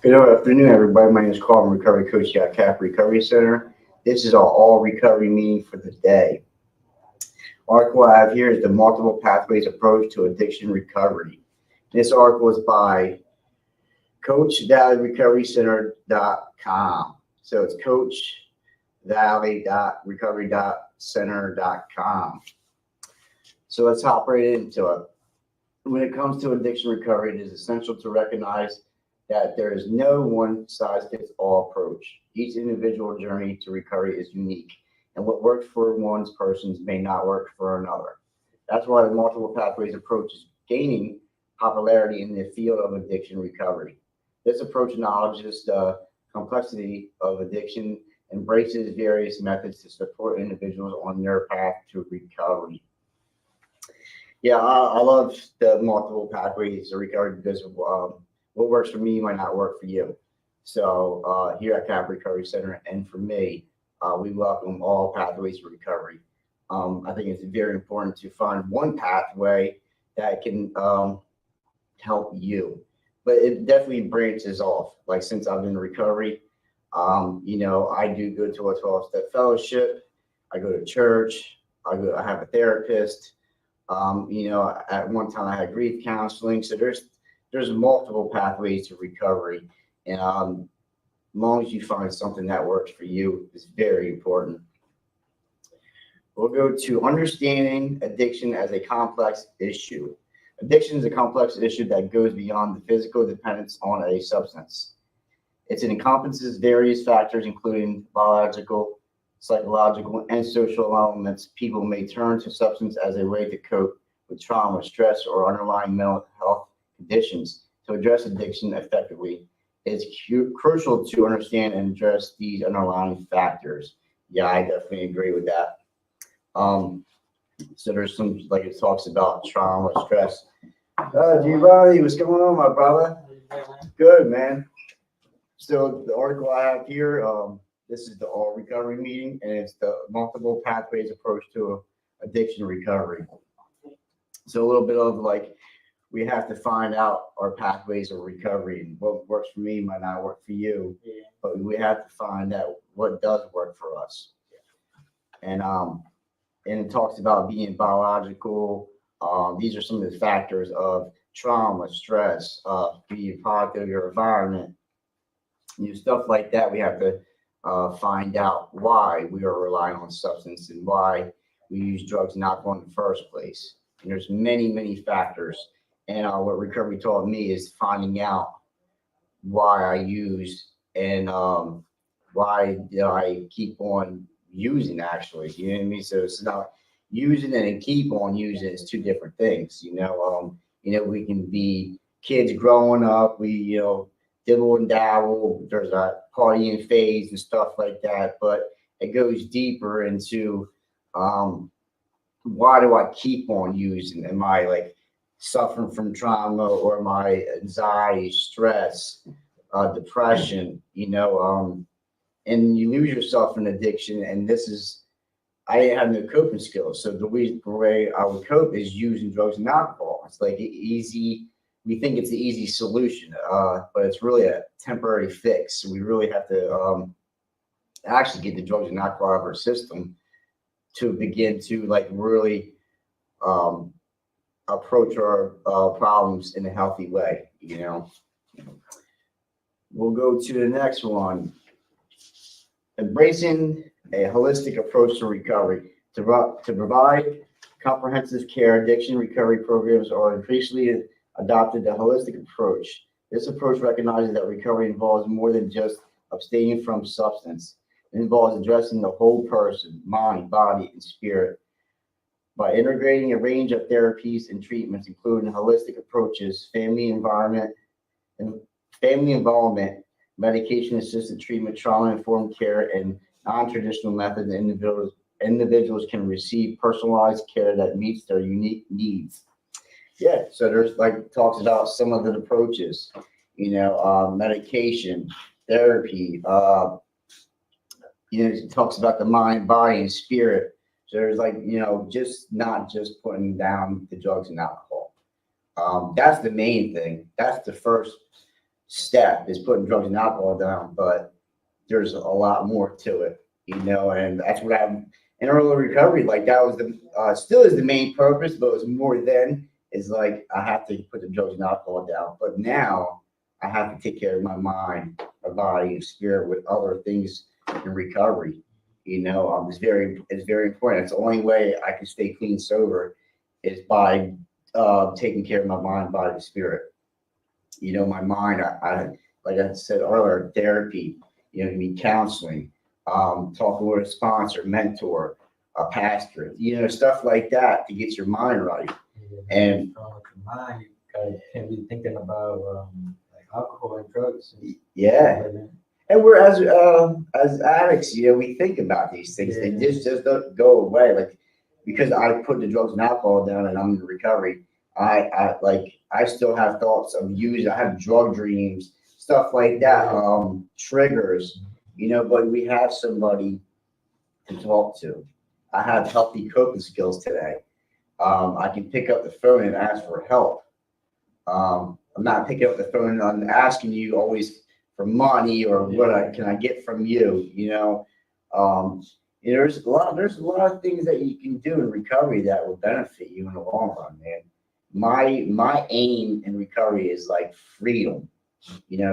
Good afternoon, everybody. My name is Carl. I'm a recovery coach here at CAP Recovery Center. This is our all recovery meeting for the day. Article I have here is the multiple pathways approach to addiction recovery. This article is by CoachValleyRecoveryCenter.com. So it's CoachValley.recovery.center.com. So let's hop right into it. When it comes to addiction recovery, it is essential to recognize that there is no one size fits all approach. Each individual journey to recovery is unique, and what works for one person may not work for another. That's why the multiple pathways approach is gaining popularity in the field of addiction recovery. This approach acknowledges the complexity of addiction, embraces various methods to support individuals on their path to recovery. Yeah, I love the multiple pathways of recovery because what works for me might not work for you. So here at CAP Recovery Center and for me, we welcome all pathways to recovery. I think it's very important to find one pathway that can help you, but it definitely branches off. Like since I've been in recovery, I do go to a 12-step fellowship. I go to church. I have a therapist. At one time I had grief counseling. So there's multiple pathways to recovery, and as long as you find something that works for you is very important. We'll go to understanding addiction as a complex issue. Addiction is a complex issue that goes beyond the physical dependence on a substance. It encompasses various factors, including biological, psychological, and social elements. People may turn to substance as a way to cope with trauma, stress, or underlying mental health conditions. To address addiction effectively, it's crucial to understand and address these underlying factors. Yeah, I definitely agree with that. So there's some, like it talks about trauma, stress. Giovanni, what's going on, my brother? Good, man. So the article I have here, this is the all recovery meeting, and it's the multiple pathways approach to addiction recovery. So a little bit of like, we have to find out our pathways of recovery, and what works for me might not work for you, but we have to find out what does work for us. And it talks about being biological. These are some of the factors of trauma, stress, being a product of your environment, stuff like that. We have to find out why we are relying on substance and why we use drugs and alcohol in the first place. And there's many factors. And what recovery taught me is finding out why I use and why I keep on using, actually. You know what I mean? So it's not using it and keep on using is two different things. We can be kids growing up. We dibble and dabble. There's a partying phase and stuff like that, but it goes deeper into why do I keep on using? Am I like suffering from trauma, or my anxiety, stress, depression? And you lose yourself in addiction. And I didn't have no coping skills, so the way I would cope is using drugs and alcohol. It's like easy. We think it's the easy solution, but it's really a temporary fix. So we really have to actually get the drugs and alcohol out of our system to begin to like really approach our problems in a healthy way. We'll go to the next one. Embracing a holistic approach to recovery. To provide comprehensive care, addiction recovery programs are increasingly adopted a holistic approach. This approach recognizes that recovery involves more than just abstaining from substance. It involves addressing the whole person, mind, body, and spirit. By integrating a range of therapies and treatments, including holistic approaches, family involvement, medication-assisted treatment, trauma-informed care, and non-traditional methods, individuals can receive personalized care that meets their unique needs. Yeah, so there's like talks about some of the approaches, medication, therapy. It talks about the mind, body, and spirit. So there's like, just not just putting down the drugs and alcohol. That's the main thing. That's the first step is putting drugs and alcohol down, but there's a lot more to it, and that's what I'm in early recovery. Like that was the still is the main purpose, but it was more then is like I have to put the drugs and alcohol down. But now I have to take care of my mind, my body, and spirit with other things in recovery. It's very important. It's the only way I can stay clean sober is by taking care of my mind, body, and spirit. My mind, I like I said earlier, therapy, it can be counseling, talking with a sponsor, mentor, a pastor, stuff like that to get your mind right. And with your mind, you can't be thinking about like alcohol and drugs. yeah, and we're as addicts, we think about these things. Yeah. They just don't go away. Like because I put the drugs and alcohol down and I'm in recovery, I still have thoughts of using. I have drug dreams, stuff like that, triggers, but we have somebody to talk to. I have healthy coping skills today. I can pick up the phone and ask for help. I'm not picking up the phone and I'm asking you always for money or can I get from you, there's a lot of things that you can do in recovery that will benefit you in the long run, man. My aim in recovery is like freedom,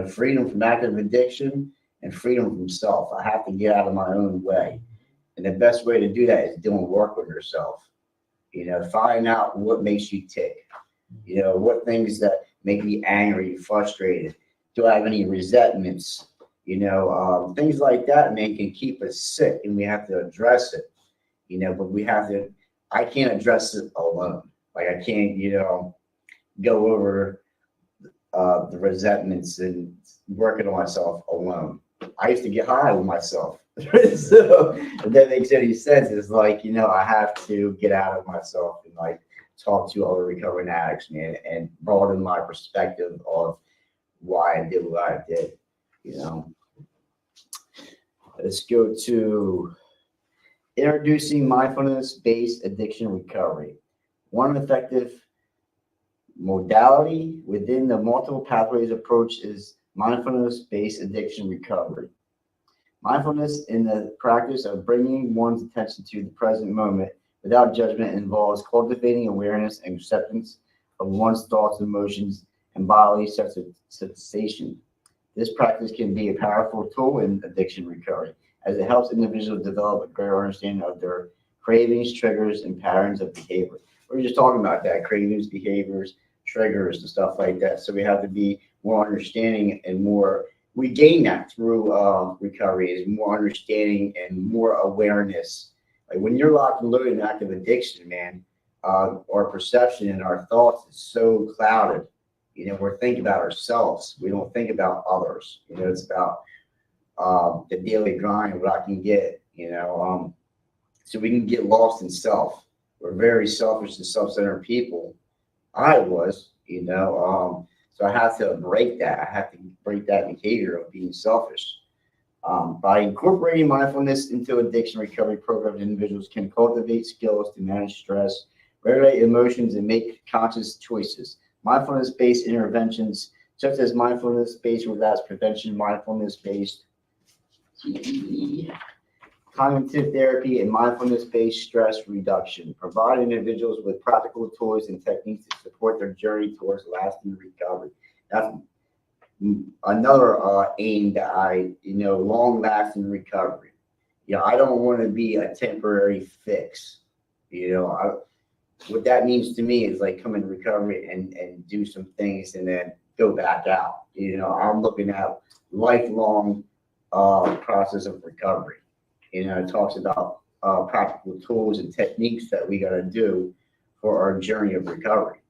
freedom from active addiction and freedom from self. I have to get out of my own way. And the best way to do that is doing work with yourself, find out what makes you tick, what things that make me angry, frustrated. Do I have any resentments? Things like that, man, can keep us sick and we have to address it, but I can't address it alone. Like I can't, go over the resentments and working on myself alone. I used to get high with myself. So if that makes any sense, it's like, I have to get out of myself and like talk to other recovering addicts, man, and broaden my perspective of why I did what I did, Let's go to introducing mindfulness-based addiction recovery. One effective modality within the multiple pathways approach is mindfulness-based addiction recovery. Mindfulness in the practice of bringing one's attention to the present moment without judgment involves cultivating awareness and acceptance of one's thoughts, emotions, and bodily sensation. This practice can be a powerful tool in addiction recovery as it helps individuals develop a greater understanding of their cravings, triggers, and patterns of behavior. We're just talking about that, cravings, behaviors, triggers, and stuff like that. So we have to be more understanding and more, we gain that through recovery, is more understanding and more awareness. Like when you're locked and loaded in active addiction, man, our perception and our thoughts is so clouded. We're thinking about ourselves. We don't think about others. It's about the daily grind, what I can get, so we can get lost in self. We're very selfish and self-centered people. I was, so I have to break that. I have to break that behavior of being selfish. By incorporating mindfulness into addiction recovery programs, individuals can cultivate skills to manage stress, regulate emotions, and make conscious choices. Mindfulness-based interventions, such as mindfulness-based relapse prevention, mindfulness-based cognitive therapy, and mindfulness-based stress reduction, provide individuals with practical tools and techniques to support their journey towards lasting recovery. That's another aim that long-lasting recovery. I don't want to be a temporary fix. What that means to me is like come in recovery and do some things and then go back out. I'm looking at lifelong process of recovery. It talks about practical tools and techniques that we got to do for our journey of recovery.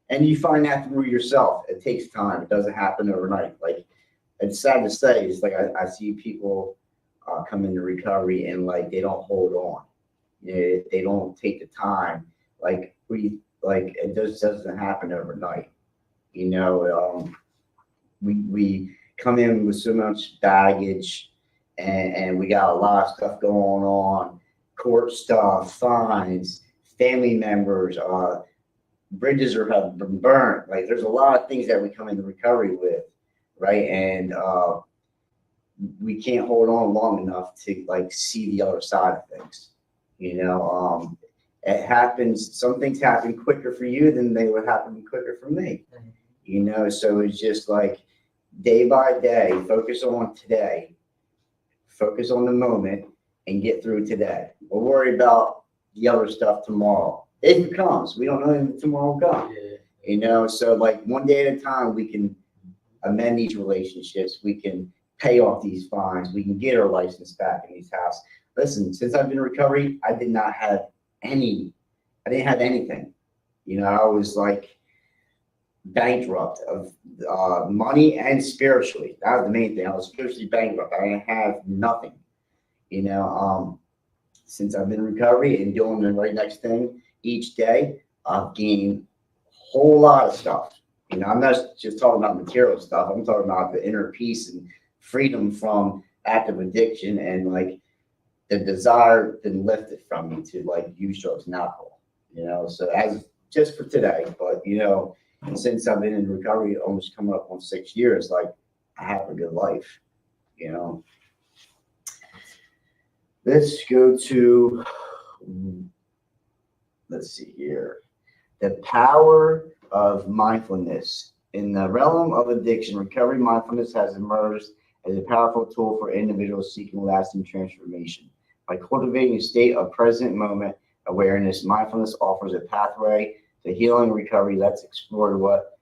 And you find that through yourself. It takes time. It doesn't happen overnight. Like it's sad to say, it's like I see people come into recovery and like they don't hold on. They don't take the time. It just doesn't happen overnight. We come in with so much baggage, and we got a lot of stuff going on, court stuff, fines, family members, bridges have been burnt. Like there's a lot of things that we come into recovery with, right? And we can't hold on long enough to like see the other side of things. It happens. Some things happen quicker for you than they would happen quicker for me. So it's just like day by day, focus on today, focus on the moment, and get through today. We'll worry about the other stuff tomorrow. If it comes, we don't know if tomorrow will come. So like one day at a time, we can amend these relationships. We can pay off these fines. We can get our license back in these houses. Listen, since I've been in recovery, I didn't have anything. I was like bankrupt of money and spiritually. That was the main thing. I was spiritually bankrupt. I didn't have nothing. Since I've been in recovery and doing the right next thing each day, I've gained a whole lot of stuff. I'm not just talking about material stuff. I'm talking about the inner peace and freedom from active addiction, and like the desire been lifted from me to like use drugs and alcohol. So as just for today, but since I've been in recovery almost coming up on 6 years, like I have a good life. Let's go to, let's see here. The power of mindfulness. In the realm of addiction, recovery mindfulness has emerged as a powerful tool for individuals seeking lasting transformation. By cultivating a state of present moment awareness, mindfulness offers a pathway to healing and recovery. Let's explore what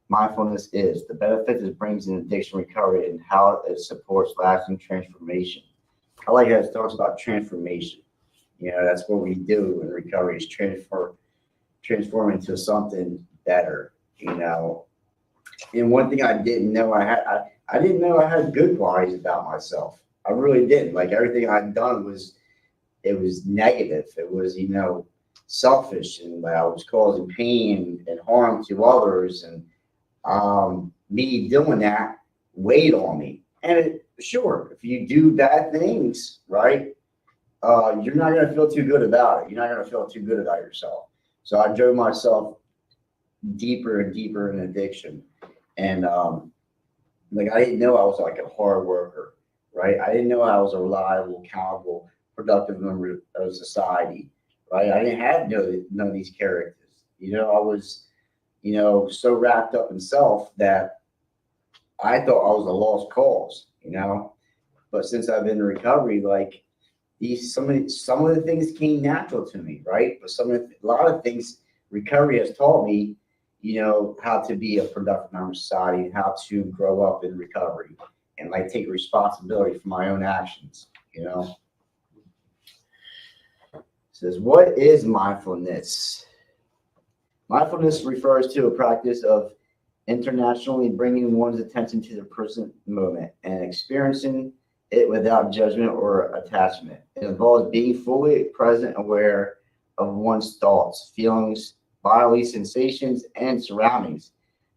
mindfulness is, the benefits it brings in addiction recovery, and how it supports lasting transformation. I like how it talks about transformation. That's what we do in recovery, is transform into something better. And one thing I didn't know I didn't know I had good qualities about myself. I really didn't. Like everything I'd done was negative. It was, selfish, and I was causing pain and harm to others. And me doing that weighed on me. And sure, if you do bad things, right, you're not going to feel too good about it. You're not going to feel too good about yourself. So I drove myself deeper and deeper in addiction. And like I didn't know I was like a hard worker, right? I didn't know I was a reliable, accountable, productive member of society, right? I didn't have none of these characters. I was, so wrapped up in self that I thought I was a lost cause, But since I've been in recovery, like some of the things came natural to me, right? But a lot of things recovery has taught me, how to be a productive member of society, and how to grow up in recovery and like take responsibility for my own actions, It says, what is mindfulness? Mindfulness refers to a practice of internationally bringing one's attention to the present moment and experiencing it without judgment or attachment. It involves being fully present, aware of one's thoughts, feelings, bodily sensations, and surroundings.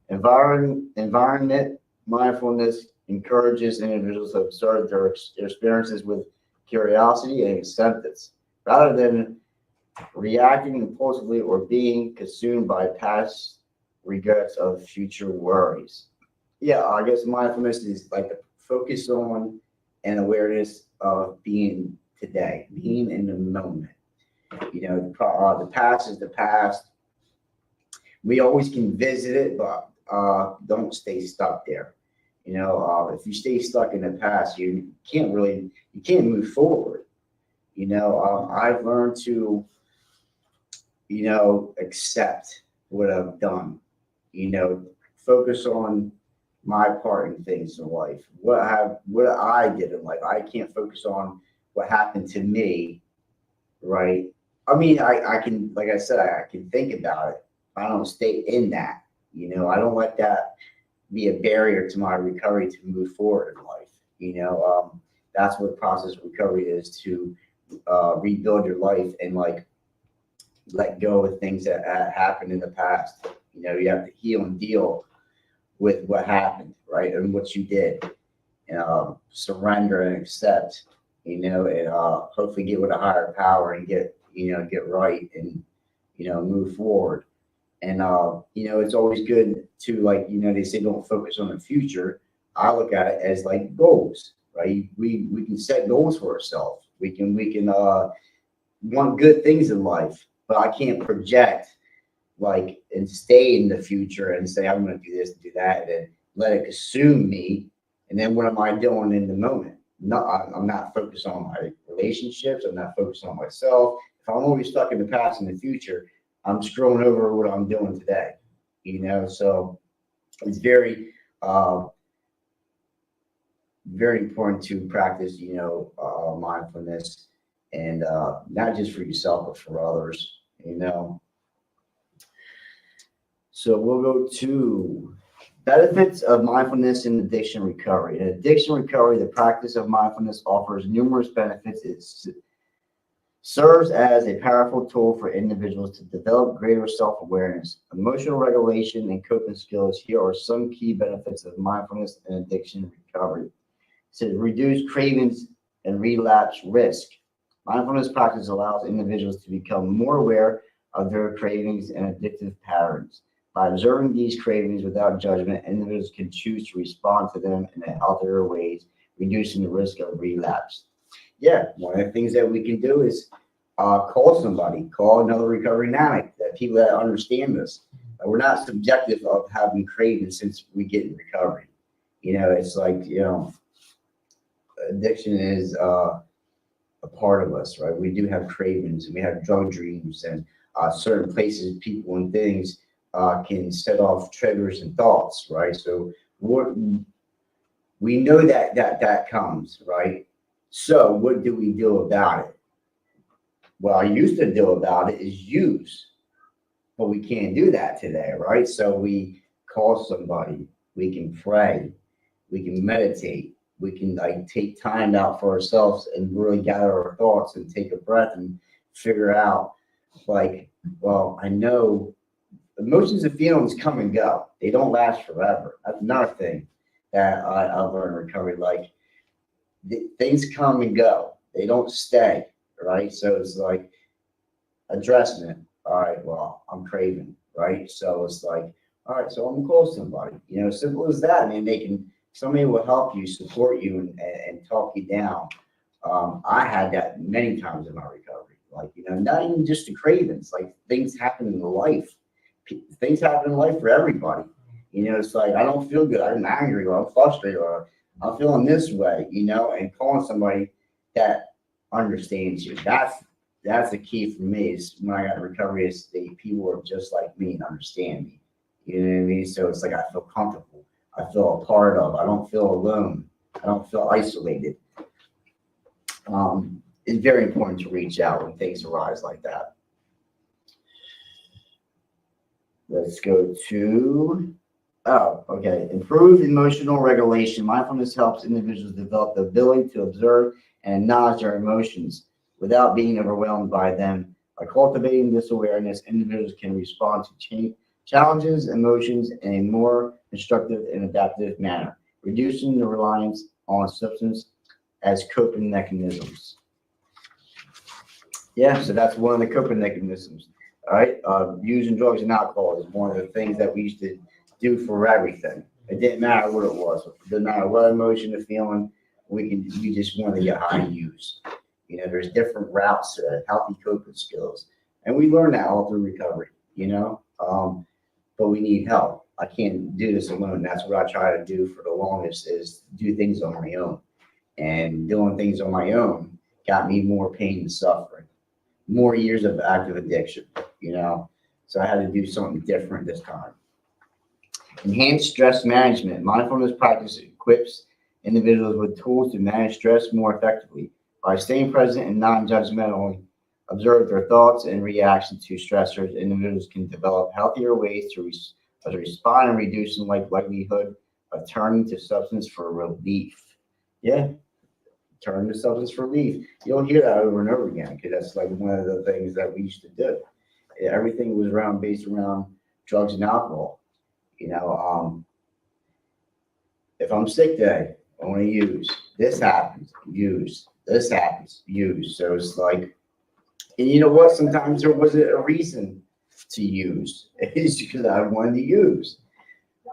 Environment mindfulness encourages individuals to observe their experiences with curiosity and acceptance, rather than reacting impulsively or being consumed by past regrets of future worries. Yeah, I guess mindfulness is like the focus on and awareness of being today, being in the moment. The past is the past. We always can visit it, but don't stay stuck there. If you stay stuck in the past, you can't move forward. I've learned to, accept what I've done, focus on my part in things in life, what I did in life. I can't focus on what happened to me, right? I mean, I can, like I said, I can think about it. I don't stay in that, I don't let that be a barrier to my recovery to move forward in life. That's what process recovery is, to rebuild your life and like let go of things that happened in the past. You have to heal and deal with what happened, right, and what you did, and surrender and accept, and hopefully get with a higher power and get right and move forward. And, it's always good to, like, they say don't focus on the future. I look at it as like goals, right? We can set goals for ourselves. We can want good things in life, but I can't project like and stay in the future and say I'm going to do this and do that and let it consume me. And then what am I doing in the moment? No, I'm not focused on my relationships. I'm not focused on myself. If I'm always stuck in the past and the future, I'm screwing over what I'm doing today. So it's uh, very important to practice, mindfulness, and not just for yourself but for others. So we'll go to benefits of mindfulness in addiction recovery. In addiction recovery, the practice of mindfulness offers numerous benefits. It serves as a powerful tool for individuals to develop greater self-awareness, emotional regulation, and coping skills. Here are some key benefits of mindfulness in addiction recovery. It says reduce cravings and relapse risk. Mindfulness practice allows individuals to become more aware of their cravings and addictive patterns. By observing these cravings without judgment, individuals can choose to respond to them in healthier ways, reducing the risk of relapse. Yeah, one of the things that we can do is call somebody, call another recovering addict, that people that understand this. We're not subjective of having cravings since we get in recovery. It's like, addiction is a part of us, right? We do have cravings and we have drug dreams and certain places, people, and things can set off triggers and thoughts, right? So we know that comes, right? So what do we do about it? What I used to do about it is use, but we can't do that today, right? So we call somebody, we can pray, we can meditate, we can like take time out for ourselves and really gather our thoughts and take a breath and figure out like, well, I know emotions and feelings come and go. They don't last forever. That's another thing that I learned in recovery. Like things come and go. They don't stay, right? So it's like addressing. All right, well, I'm craving, right? So it's like, all right, so I'm gonna call somebody. Simple as that. I mean, somebody will help you, support you, and talk you down. I had that many times in my recovery. Like, not even just the cravings, like things happen in life. Things happen in life for everybody. It's like, I don't feel good. I'm angry or I'm frustrated or I'm feeling this way, and calling somebody that understands you. That's the key for me is when I got recovery is the people are just like me and understand me. You know what I mean? So it's like, I feel comfortable. I feel a part of, I don't feel alone. I don't feel isolated. It's very important to reach out when things arise like that. Let's go to, improved emotional regulation. Mindfulness helps individuals develop the ability to observe and acknowledge their emotions without being overwhelmed by them. By cultivating this awareness, individuals can respond to challenges, emotions in a more constructive and adaptive manner, reducing the reliance on substance as coping mechanisms. Yeah, so that's one of the coping mechanisms. All right, using drugs and alcohol is one of the things that we used to do for everything. It didn't matter what it was. It didn't matter what emotion or feeling. We just wanted to get high and use. There's different routes to healthy coping skills, and we learn that all through recovery. But we need help. I can't do this alone. That's what I try to do for the longest is do things on my own, and doing things on my own got me more pain and suffering, more years of active addiction. So I had to do something different this time. Enhanced stress management. Mindfulness practice equips individuals with tools to manage stress more effectively. By staying present and non-judgmentally observe their thoughts and reactions to stressors, individuals can develop healthier ways to respond and reduce the likelihood of turning to substance for relief. Yeah, turn to substance for relief. You'll hear that over and over again because that's like one of the things that we used to do. Everything was based around drugs and alcohol. If I'm sick today, I want to use. This happens, use. This happens, use. So it's like, and you know what? Sometimes there wasn't a reason to use. It's because I wanted to use.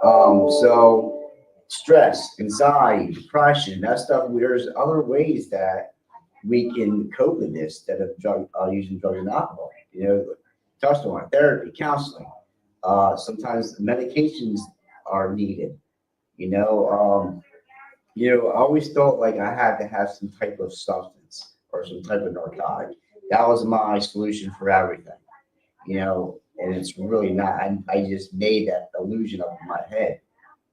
So stress, anxiety, depression, that stuff. There's other ways that we can cope with this instead of using drugs and alcohol. Touched on therapy, counseling. Sometimes medications are needed. I always thought like I had to have some type of substance or some type of narcotic. That was my solution for everything. And it's really not. I just made that illusion up in my head.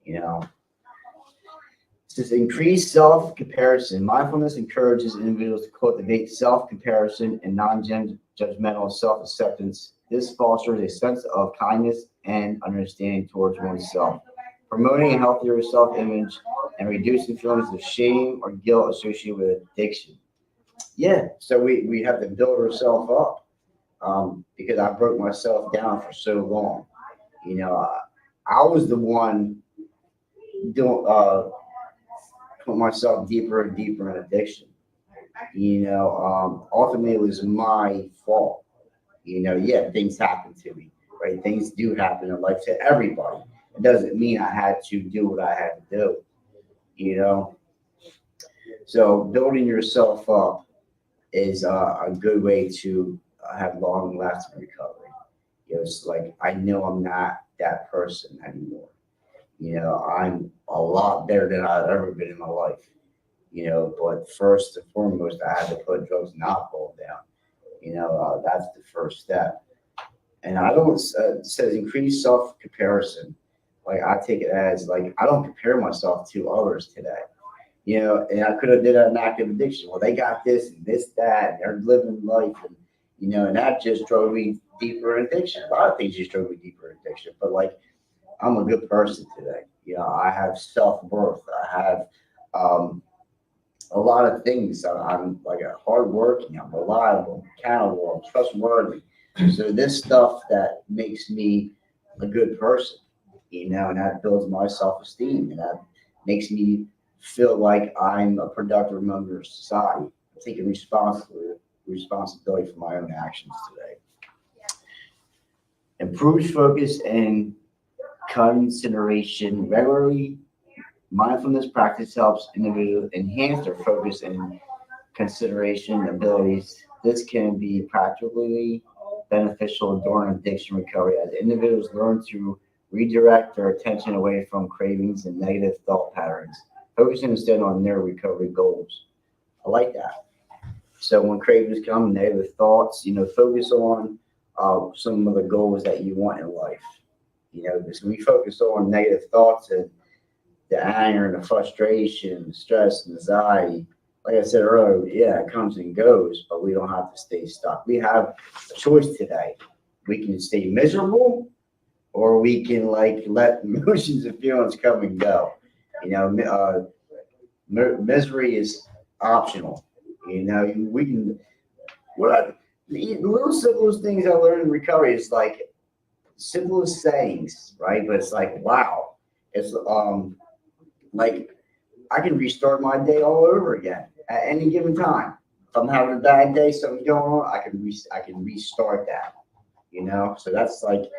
You know, it says increased self-comparison. Mindfulness encourages individuals to cultivate self-comparison and non-judgmental self-acceptance. This fosters a sense of kindness and understanding towards oneself, promoting a healthier self-image and reducing feelings of shame or guilt associated with addiction. Yeah, so we have to build ourselves up because I broke myself down for so long. I was the one doing put myself deeper and deeper in addiction. Ultimately it was my fault. Yeah, things happen to me, right? Things do happen in life to everybody. It doesn't mean I had to do what I had to do. you know. So building yourself up is a good way to have long lasting recovery. It's like I know I'm not that person anymore. I'm a lot better than I've ever been in my life. But first and foremost, I had to put drugs and alcohol down. That's the first step. And I don't it says increase self comparison. Like I take it as like I don't compare myself to others today. And I could have did an active addiction. Well, they got this and this, that, and they're living life, and that just drove me deeper in addiction. A lot of things just drove me deeper in addiction. But like, I'm a good person today. I have self worth. I have a lot of things. I'm like a hardworking. I'm reliable. I'm accountable. I'm trustworthy. So this stuff that makes me a good person, and that builds my self esteem, and that makes me feel like I'm a productive member of society. I'm taking responsibility for my own actions today. Improves focus and consideration regularly. Mindfulness practice helps individuals enhance their focus and consideration abilities. This can be practically beneficial during addiction recovery as individuals learn to redirect their attention away from cravings and negative thought patterns, focusing instead on their recovery goals. I like that. So when cravings come, negative thoughts, focus on some of the goals that you want in life. Because when we focus on negative thoughts and the anger and the frustration, the stress, and anxiety, like I said earlier, yeah, it comes and goes, but we don't have to stay stuck. We have a choice today. We can stay miserable, or we can like let emotions and feelings come and go. Misery is optional. We can. The little simplest things I learned in recovery is like simplest sayings, right? But it's like wow, it's like I can restart my day all over again at any given time. If I'm having a bad day, something's going on, I can restart that. So that's like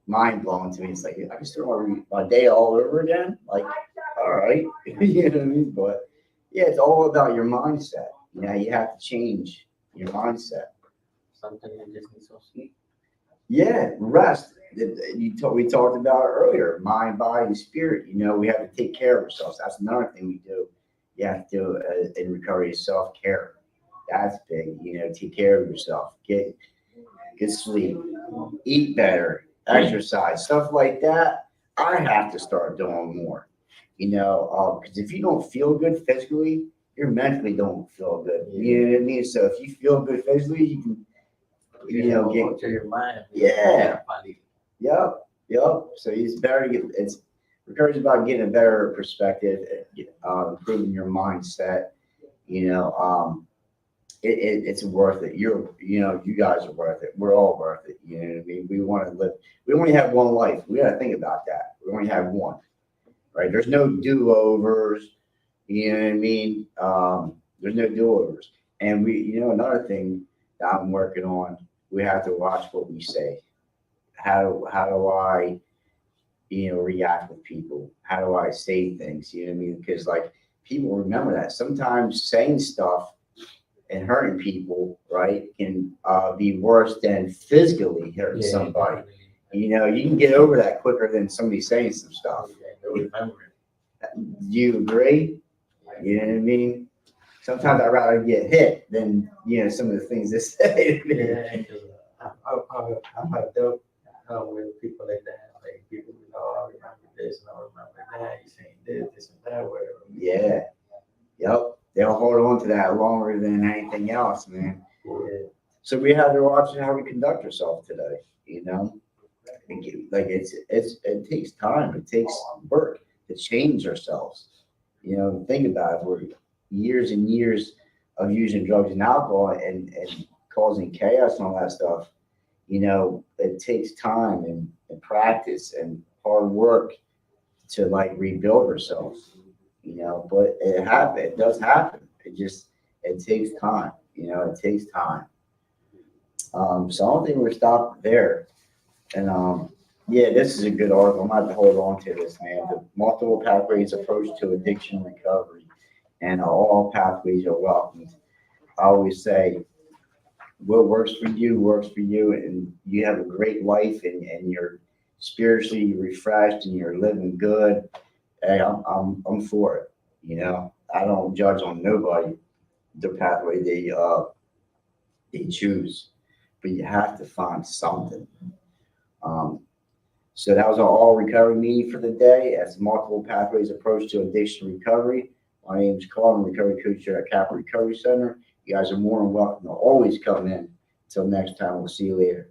mind blowing to me. It's like I can start my day all over again. Like, all right, you know what I mean? But yeah, it's all about your mindset. You have to change your mindset. Something you just need to sleep. Yeah, rest. We talked about it earlier. Mind, body, and spirit. We have to take care of ourselves. That's another thing we do. You have to do in recovery is self care. That's big. Take care of yourself. Get sleep. Eat better. Exercise. Stuff like that. I have to start doing more. Because if you don't feel good physically, you mentally don't feel good. You know what I mean? So if you feel good physically, you can Get to your mind. Yeah. Yep. So it's better to it's recovery is about getting a better perspective, improving your mindset. It's worth it. You guys are worth it. We're all worth it. You know what I mean? We want to live. We only have one life. We got to think about that. We only have one, right? There's no do-overs. You know what I mean? There's no do-overs. And another thing that I'm working on, we have to watch what we say. how do I, react with people? How do I say things? You know what I mean? Because like people remember that sometimes saying stuff and hurting people, right, can be worse than physically hurting somebody. definitely. You can get over that quicker than somebody saying some stuff. They'll remember it. Do you agree? You know what I mean? Sometimes I'd rather get hit than, some of the things they say to me. Yeah, because I've had dealt with people like that. Like people, I remember this and I remember that. You saying this and that, whatever. Yeah. Yep. They'll hold on to that longer than anything else, man. Yeah, So we have to watch how we conduct ourselves today, Like it takes time, it takes work to change ourselves. Think about it. We're years and years of using drugs and alcohol and causing chaos and all that stuff. It takes time and practice and hard work to like rebuild ourselves. But it does happen. It takes time. It takes time. So I don't think we're stopped there. And yeah, this is a good article. I'm gonna have to hold on to this, man. The multiple pathways approach to addiction recovery, and all pathways are welcomed. I always say, what works for you, and you have a great life, and you're spiritually refreshed, and you're living good. Hey, I'm for it. I don't judge on nobody the pathway they choose, but you have to find something. So that was our all recovery meeting for the day. As multiple pathways approach to addiction recovery. My name is Carl. I'm a recovery coach here at Capital Recovery Center. You guys are more than welcome to always come in. Until next time, we'll see you later.